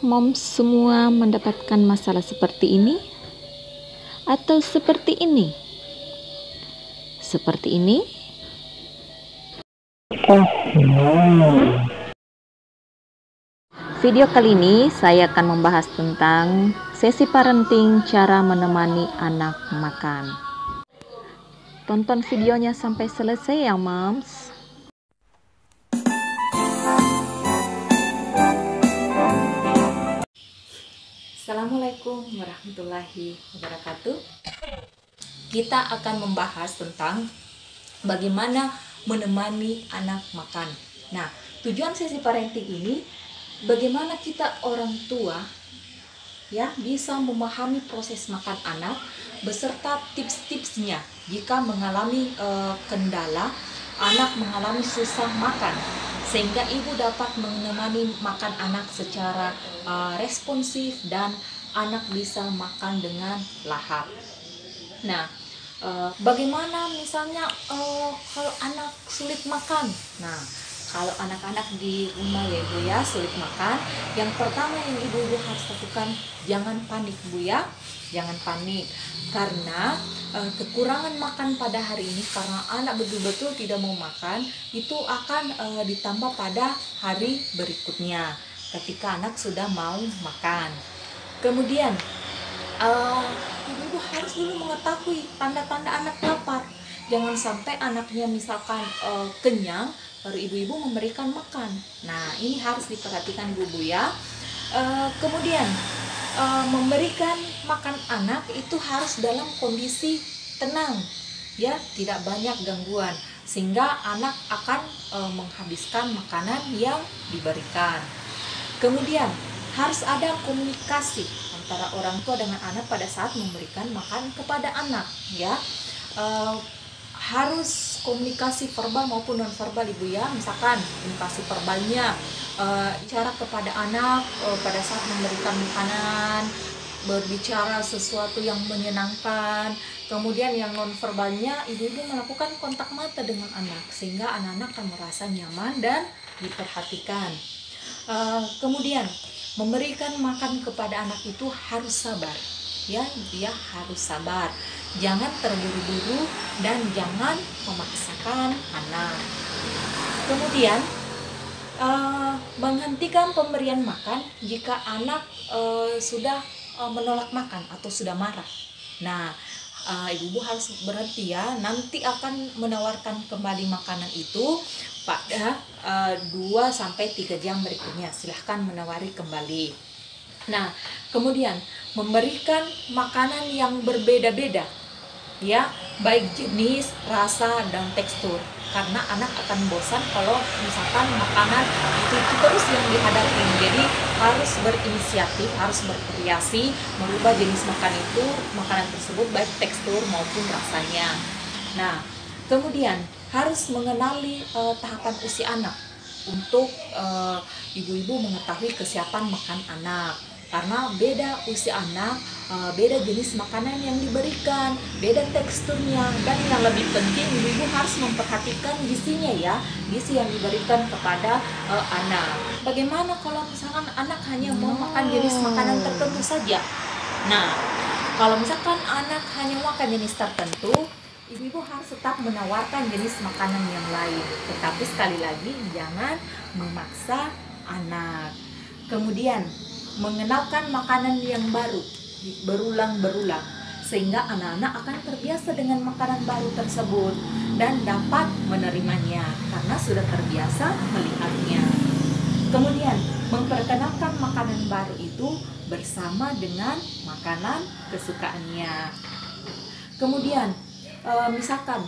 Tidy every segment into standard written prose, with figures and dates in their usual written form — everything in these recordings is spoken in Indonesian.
moms semua mendapatkan masalah seperti ini? Atau seperti ini? Seperti ini? Video kali ini saya akan membahas tentang sesi parenting cara menemani anak makan. Tonton videonya sampai selesai ya moms. Assalamualaikum warahmatullahi wabarakatuh. Kita akan membahas tentang bagaimana menemani anak makan. Nah, tujuan sesi parenting ini bagaimana kita orang tua ya bisa memahami proses makan anak beserta tips-tipsnya jika mengalami kendala anak mengalami susah makan, sehingga ibu dapat menemani makan anak secara responsif dan anak bisa makan dengan lahap. Nah, bagaimana misalnya kalau anak sulit makan? Nah, kalau anak-anak di rumah ya ibu ya sulit makan, yang pertama yang ibu harus lakukan, jangan panik bu ya, jangan panik karena kekurangan makan pada hari ini karena anak betul-betul tidak mau makan itu akan ditambah pada hari berikutnya ketika anak sudah mau makan. Kemudian ibu harus dulu mengetahui tanda-tanda anak lapar. Jangan sampai anaknya misalkan kenyang baru ibu-ibu memberikan makan. Nah, ini harus diperhatikan bu ya. Kemudian memberikan makan anak itu harus dalam kondisi tenang ya, tidak banyak gangguan sehingga anak akan menghabiskan makanan yang diberikan. Kemudian harus ada komunikasi antara orang tua dengan anak pada saat memberikan makan kepada anak ya. Harus komunikasi verbal maupun non verbal ibu ya. Misalkan komunikasi verbalnya bicara kepada anak pada saat memberikan makanan, berbicara sesuatu yang menyenangkan. Kemudian yang non verbalnya ibu-ibu melakukan kontak mata dengan anak sehingga anak-anak akan merasa nyaman dan diperhatikan. Kemudian memberikan makan kepada anak itu harus sabar ya, dia harus sabar, jangan terburu-buru dan jangan memaksakan anak. Kemudian menghentikan pemberian makan jika anak sudah menolak makan atau sudah marah. Nah, ibu harus berhenti ya, nanti akan menawarkan kembali makanan itu pada 2-3 jam berikutnya. Silahkan menawari kembali. Nah, kemudian memberikan makanan yang berbeda-beda ya, baik jenis, rasa, dan tekstur, karena anak akan bosan kalau misalkan makanan itu terus yang dihadapi. Jadi harus berinisiatif, harus bervariasi, merubah jenis makanan tersebut baik tekstur maupun rasanya. Nah, kemudian harus mengenali tahapan usia anak untuk ibu-ibu mengetahui kesiapan makan anak. Karena beda usia anak, beda jenis makanan yang diberikan, beda teksturnya, dan yang lebih penting ibu harus memperhatikan gizinya ya, gizi yang diberikan kepada anak. Bagaimana kalau misalkan anak hanya mau makan jenis makanan tertentu saja? Nah, kalau misalkan anak hanya makan jenis tertentu, ibu harus tetap menawarkan jenis makanan yang lain. Tetapi sekali lagi jangan memaksa anak. Kemudian mengenalkan makanan yang baru berulang-berulang sehingga anak-anak akan terbiasa dengan makanan baru tersebut dan dapat menerimanya karena sudah terbiasa melihatnya. Kemudian memperkenalkan makanan baru itu bersama dengan makanan kesukaannya. Kemudian misalkan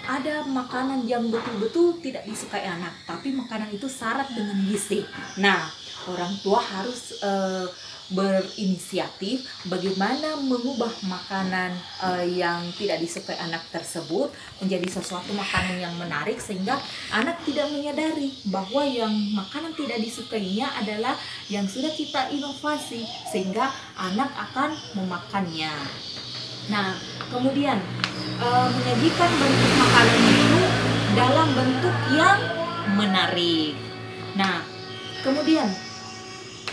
ada makanan yang betul-betul tidak disukai anak, tapi makanan itu syarat dengan gizi. Nah, orang tua harus berinisiatif bagaimana mengubah makanan yang tidak disukai anak tersebut menjadi sesuatu makanan yang menarik sehingga anak tidak menyadari bahwa yang makanan tidak disukainya adalah yang sudah kita inovasi sehingga anak akan memakannya. Nah, kemudian menyajikan bentuk makanan itu dalam bentuk yang menarik. Nah, kemudian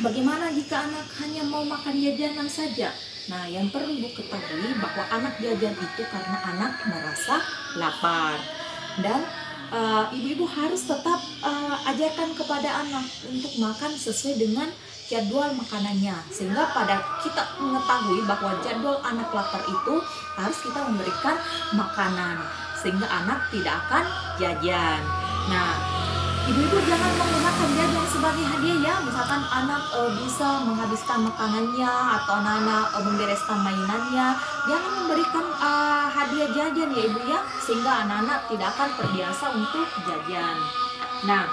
bagaimana jika anak hanya mau makan jajanan saja? Nah, yang perlu Ibu ketahui bahwa anak jajan itu karena anak merasa lapar. Dan ibu-ibu harus tetap ajarkan kepada anak untuk makan sesuai dengan jadwal makanannya, sehingga pada kita mengetahui bahwa jadwal anak lapar itu harus kita memberikan makanan sehingga anak tidak akan jajan. Nah, ibu-ibu jangan menggunakan jajan sebagai hadiah ya. Misalkan anak bisa menghabiskan makanannya atau anak-anak membereskan mainannya, jangan memberikan hadiah jajan ya ibu ya, sehingga anak-anak tidak akan terbiasa untuk jajan. Nah,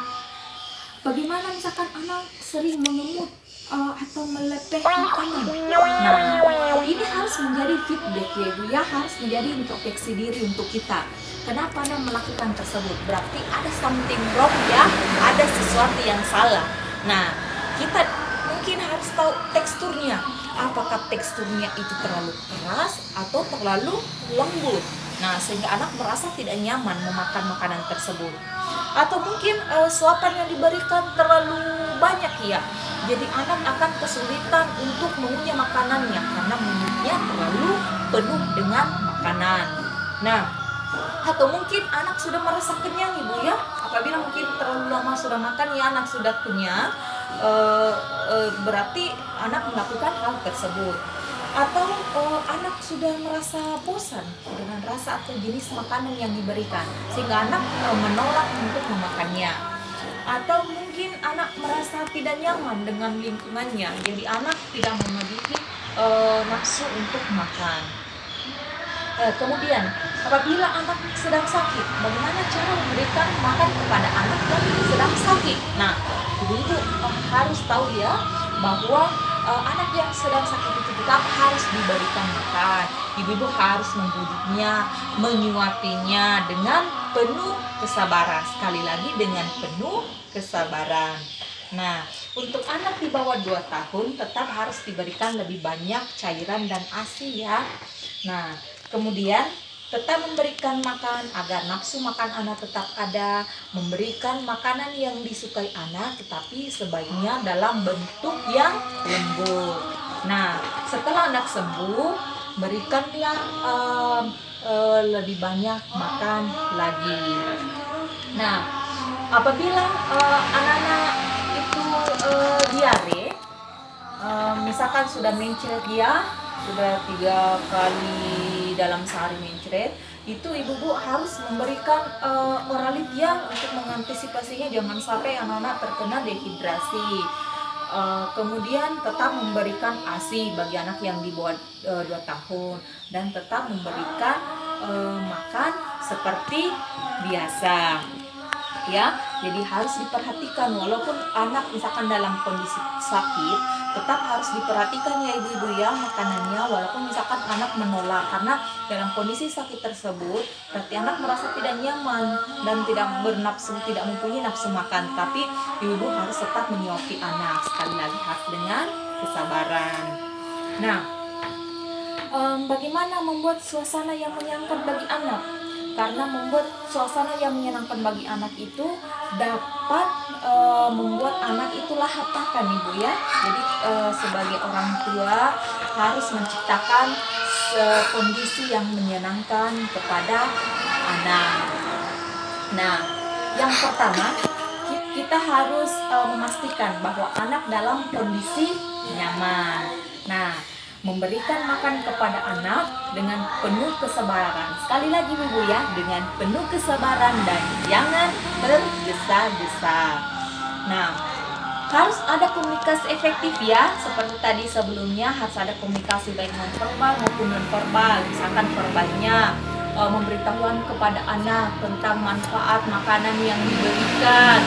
bagaimana misalkan anak sering mengemut atau melepeh makanan? Nah, ini harus menjadi feedback ya ibu ya, harus menjadi introspeksi diri untuk kita. Kenapa anak melakukan tersebut? Berarti ada something wrong ya, ada sesuatu yang salah. Nah, kita mungkin harus tahu teksturnya. Apakah teksturnya itu terlalu keras atau terlalu lembut? Nah, sehingga anak merasa tidak nyaman memakan makanan tersebut. Atau mungkin suapan yang diberikan terlalu banyak ya. Jadi anak akan kesulitan untuk mengunyah makanannya karena mulutnya terlalu penuh dengan makanan. Nah, atau mungkin anak sudah merasa kenyang ibu ya, apabila mungkin terlalu lama sudah makan ya anak sudah kenyang, berarti anak melakukan hal tersebut. Atau anak sudah merasa bosan dengan rasa atau jenis makanan yang diberikan, sehingga anak menolak untuk memakannya. Atau mungkin anak merasa tidak nyaman dengan lingkungannya, jadi anak tidak memiliki nafsu untuk makan. Kemudian apabila anak sedang sakit, bagaimana cara memberikan makan kepada anak yang sedang sakit? Nah, ibu-ibu harus tahu ya bahwa anak yang sedang sakit itu tetap harus diberikan makan. Ibu-ibu harus membudiknya, menyuapinya dengan penuh kesabaran. Sekali lagi dengan penuh kesabaran. Nah, untuk anak di bawah 2 tahun tetap harus diberikan lebih banyak cairan dan ASI ya. Nah, kemudian tetap memberikan makan agar nafsu makan anak tetap ada, memberikan makanan yang disukai anak tetapi sebaiknya dalam bentuk yang lembut. Nah, setelah anak sembuh, berikanlah lebih banyak makan lagi. Nah, apabila anak-anak itu diare, misalkan sudah mencret dia, sudah 3 kali dalam sehari mencret, itu ibu-ibu harus memberikan oralit ya untuk mengantisipasinya, jangan sampai anak-anak terkena dehidrasi. Kemudian tetap memberikan ASI bagi anak yang di bawah 2 tahun dan tetap memberikan makan seperti biasa ya. Jadi harus diperhatikan, walaupun anak misalkan dalam kondisi sakit, tetap harus diperhatikan ya ibu-ibu ya makanannya, walaupun misalkan anak menolak, karena dalam kondisi sakit tersebut berarti anak merasa tidak nyaman dan tidak bernafsu, tidak mempunyai nafsu makan. Tapi ibu-ibu harus tetap menyuapi anak, sekali lagi harus dengan kesabaran. Nah, bagaimana membuat suasana yang menyenangkan bagi anak? Karena membuat suasana yang menyenangkan bagi anak itu dapat membuat anak itu lahap makan ibu ya. Jadi sebagai orang tua harus menciptakan kondisi yang menyenangkan kepada anak. Nah, yang pertama kita harus memastikan bahwa anak dalam kondisi nyaman. Nah, memberikan makan kepada anak dengan penuh kesabaran. Sekali lagi ibu ya, dengan penuh kesabaran dan jangan tergesa-gesa. Nah, harus ada komunikasi efektif ya. Seperti tadi sebelumnya harus ada komunikasi baik non-verbal maupun non-verbal. Misalkan verbalnya memberitahuan kepada anak tentang manfaat makanan yang diberikan,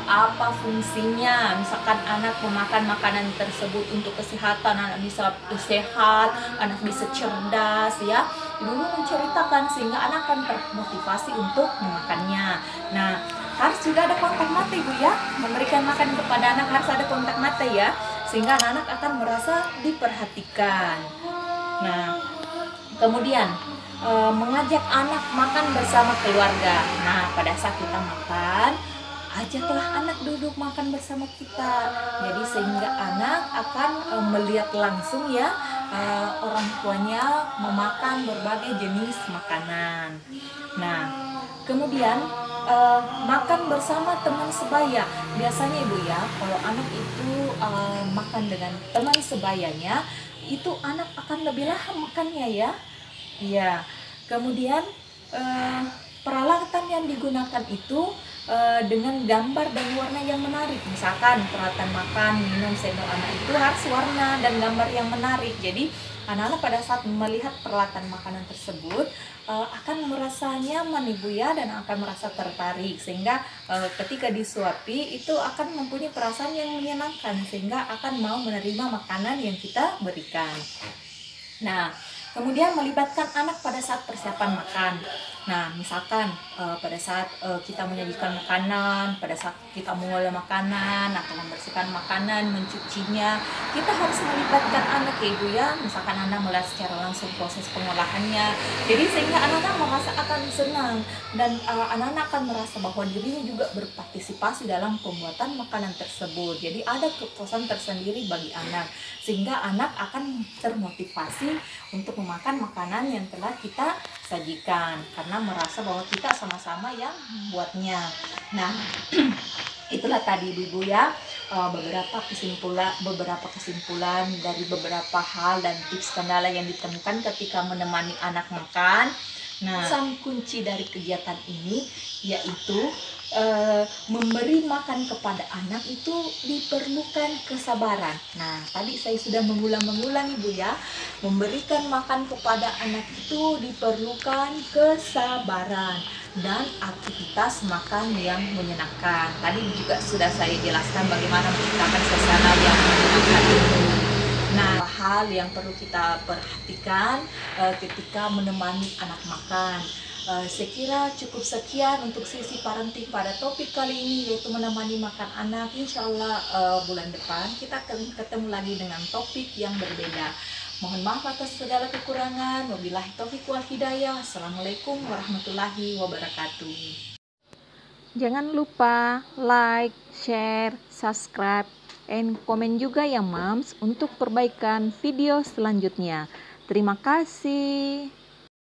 apa fungsinya, misalkan anak memakan makanan tersebut untuk kesehatan, anak bisa sehat, anak bisa cerdas ya. Ibu menceritakan sehingga anak akan termotivasi untuk memakannya. Nah, harus juga ada kontak mata ibu ya, memberikan makan kepada anak harus ada kontak mata ya, sehingga anak akan merasa diperhatikan. Nah, kemudian mengajak anak makan bersama keluarga. Nah, pada saat kita makan, ajaklah anak duduk makan bersama kita. Jadi sehingga anak akan melihat langsung ya orang tuanya memakan berbagai jenis makanan. Nah, kemudian makan bersama teman sebaya. Biasanya Ibu ya, kalau anak itu makan dengan teman sebayanya, itu anak akan lebih lahap makannya ya. Iya. Kemudian peralatan yang digunakan itu dengan gambar dan warna yang menarik. Misalkan peralatan makan, minum, sendok anak itu harus warna dan gambar yang menarik. Jadi anak-anak pada saat melihat peralatan makanan tersebut akan merasa nyaman Ibu ya, dan akan merasa tertarik, sehingga ketika disuapi itu akan mempunyai perasaan yang menyenangkan, sehingga akan mau menerima makanan yang kita berikan. Nah, kemudian melibatkan anak pada saat persiapan makan. Nah, misalkan pada saat kita menyajikan makanan, pada saat kita mengolah makanan atau membersihkan makanan, mencucinya, kita harus melibatkan anak ya Ibu ya. Misalkan anak melihat secara langsung proses pengolahannya. Jadi sehingga anak-anak merasa akan senang, dan anak-anak akan merasa bahwa dirinya juga berpartisipasi dalam pembuatan makanan tersebut. Jadi ada kepuasan tersendiri bagi anak, sehingga anak akan termotivasi untuk memakan makanan yang telah kita sajikan, karena merasa bahwa kita sama-sama yang membuatnya. Nah, itulah tadi Ibu ya beberapa kesimpulan dari beberapa hal dan tips kendala yang ditemukan ketika menemani anak makan. Nah, pesan kunci dari kegiatan ini yaitu memberi makan kepada anak itu diperlukan kesabaran. Nah, tadi saya sudah mengulang Ibu ya, memberikan makan kepada anak itu diperlukan kesabaran dan aktivitas makan yang menyenangkan. Tadi juga sudah saya jelaskan bagaimana menciptakan suasana yang menyenangkan itu. Nah, hal yang perlu kita perhatikan ketika menemani anak makan. Saya kira cukup sekian untuk sesi parenting pada topik kali ini, yaitu menemani makan anak. Insya Allah bulan depan kita akan ketemu lagi dengan topik yang berbeda. Mohon maaf atas segala kekurangan. Wabillahi taufiq wal hidayah. Assalamualaikum warahmatullahi wabarakatuh. Jangan lupa like, share, subscribe, and komen juga ya Moms untuk perbaikan video selanjutnya. Terima kasih.